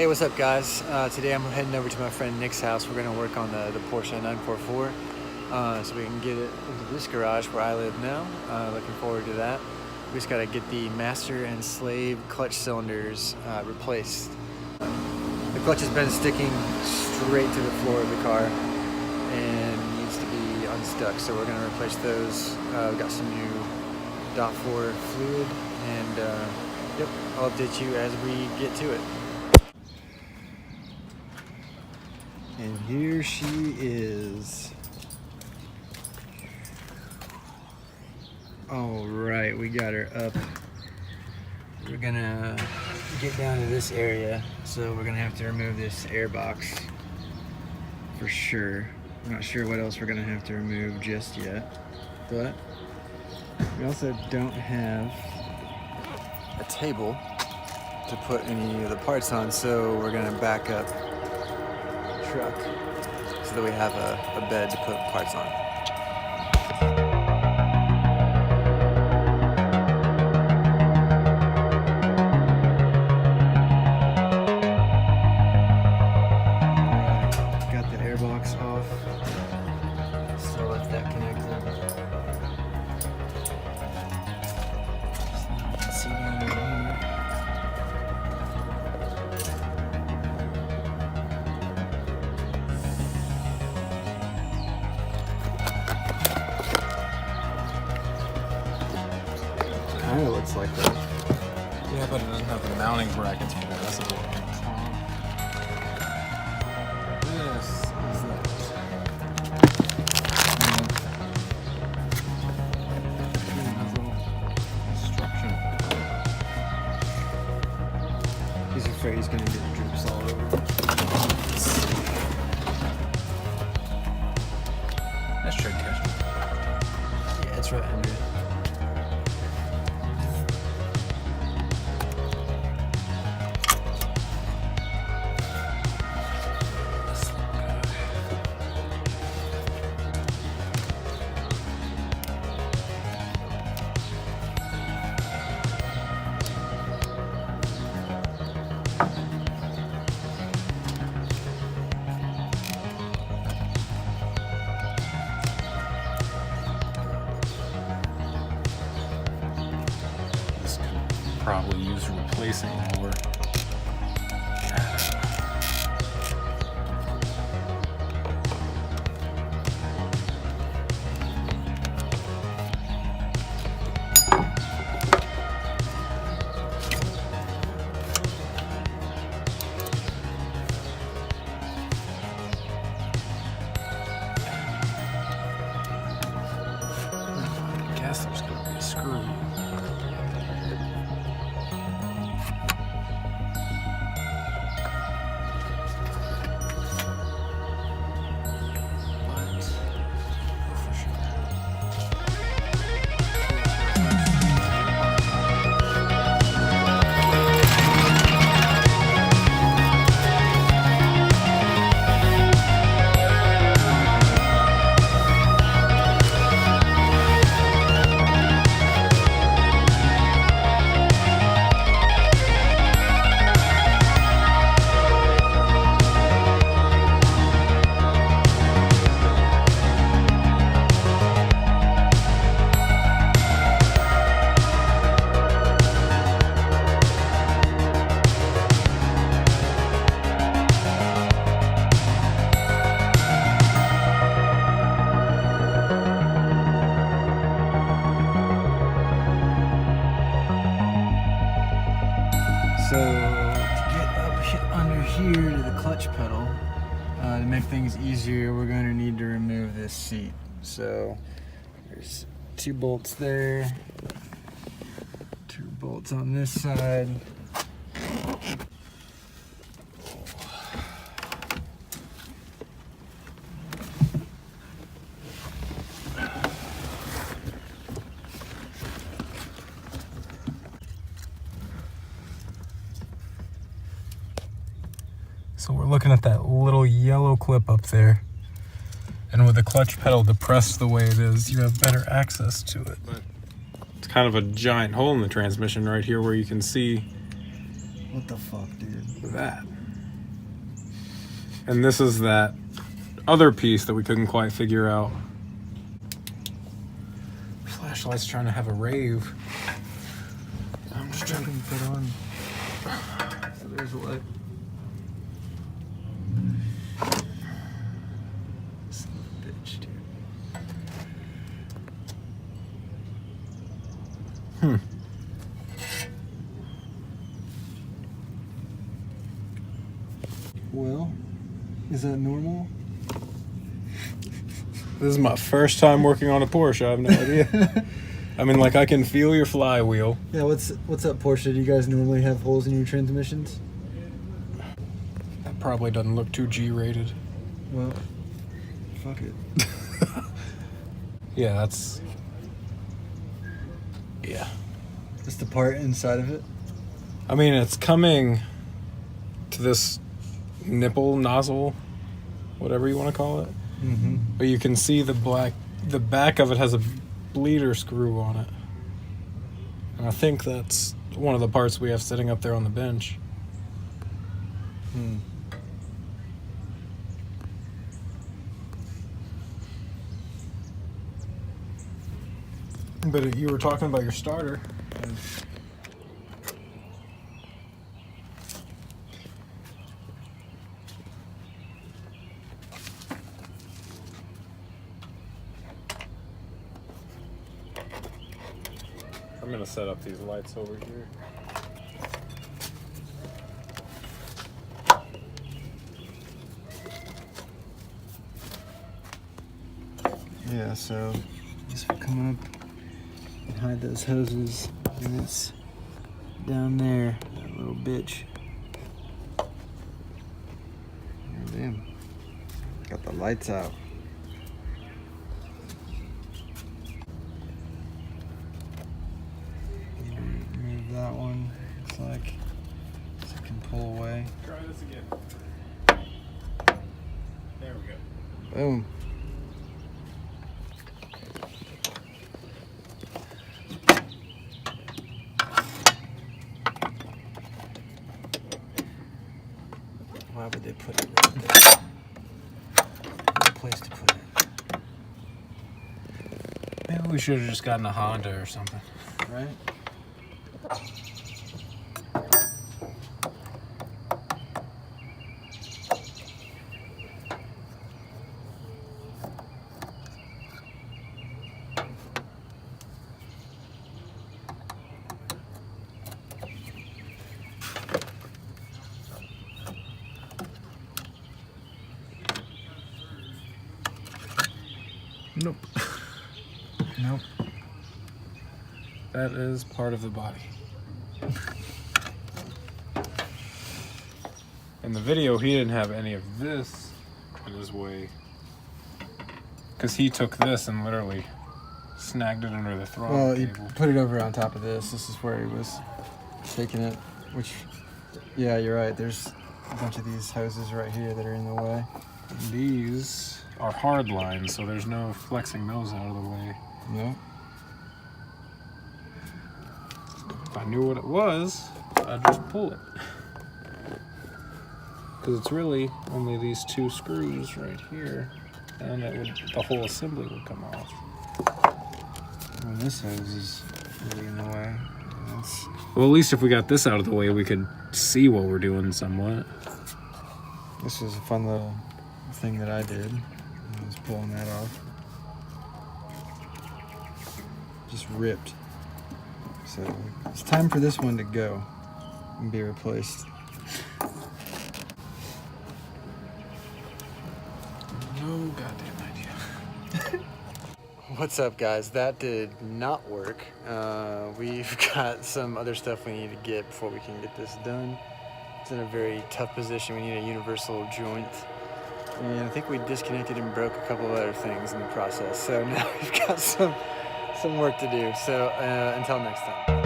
Hey, what's up guys? Today I'm heading over to my friend Nick's house. We're going to work on the Porsche 944 so we can get it into this garage where I live now. Looking forward to that. We just got to get the master and slave clutch cylinders replaced. The clutch has been sticking straight to the floor of the car and needs to be unstuck, so we're going to replace those. We've got some new DOT4 fluid and yep, I'll update you as we get to it. And here she is. All right, we got her up. We're gonna get down to this area, so we're gonna have to remove this air box for sure. I'm not sure what else we're gonna have to remove just yet, but we also don't have a table to put any of the parts on, so we're gonna back up truck so that we have a bed to put parts on. Got the airbox off, still left that connected. See down here. Kind of looks like that. Yeah, but it doesn't have the mounting brackets for that. That's a little This is that. It has a little instruction. He's afraid he's going to get drips all over. That should catch it. Yeah, it's right under it. Probably use replacing while we're I guess there's gonna be a screw. So to get up under here to the clutch pedal, to make things easier, we're going to need to remove this seat. So there's 2 bolts there, 2 bolts on this side. So we're looking at that little yellow clip up there. And with the clutch pedal depressed the way it is, you have better access to it. But it's kind of a giant hole in the transmission right here where you can see What the fuck, dude? that. And this is that other piece that we couldn't quite figure out. Flashlight's trying to have a rave. I'm just trying to put on. So there's a light. Son of a bitch, dude. Well, is that normal? This is my first time working on a Porsche. I have no idea. I mean, like, I can feel your flywheel. Yeah, what's up, Porsche? Do you guys normally have holes in your transmissions? That probably doesn't look too G-rated. Well, fuck it. Yeah, that's... Yeah. Just the part inside of it? I mean, it's coming to this nipple nozzle, whatever you want to call it. Mm-hmm. But you can see the back of it has a bleeder screw on it. And I think that's one of the parts we have sitting up there on the bench. But you were talking about your starter. I'm gonna set up these lights over here. Yeah, so just come up and hide those hoses, and it's down there, that little bitch. Damn, got the lights out. Move that one. Looks like so it can pull away. Try this again. There we go. Boom. Why would they put it right there? Good place to put it. Maybe we should have just gotten a Honda or something. Right? Nope. Nope. That is part of the body. In the video, he didn't have any of this in his way. Because he took this and literally snagged it under the throttle Well, you cable. put it over on top of this. This is where he was taking it, which, yeah, you're right. There's a bunch of these hoses right here that are in the way. These are hard lines, so there's no flexing those out of the way. No. If I knew what it was, I'd just pull it. Because it's really only these two screws right here, and the whole assembly would come off. Well, this hose is really in the way. Well, at least if we got this out of the way, we could see what we're doing somewhat. This was a fun little thing that I did. I was pulling that off. Just ripped. So it's time for this one to go and be replaced. No goddamn idea. What's up, guys? That did not work. We've got some other stuff we need to get before we can get this done. It's in a very tough position. We need a universal joint. And I think we disconnected and broke a couple of other things in the process. So now we've got some work to do. So until next time.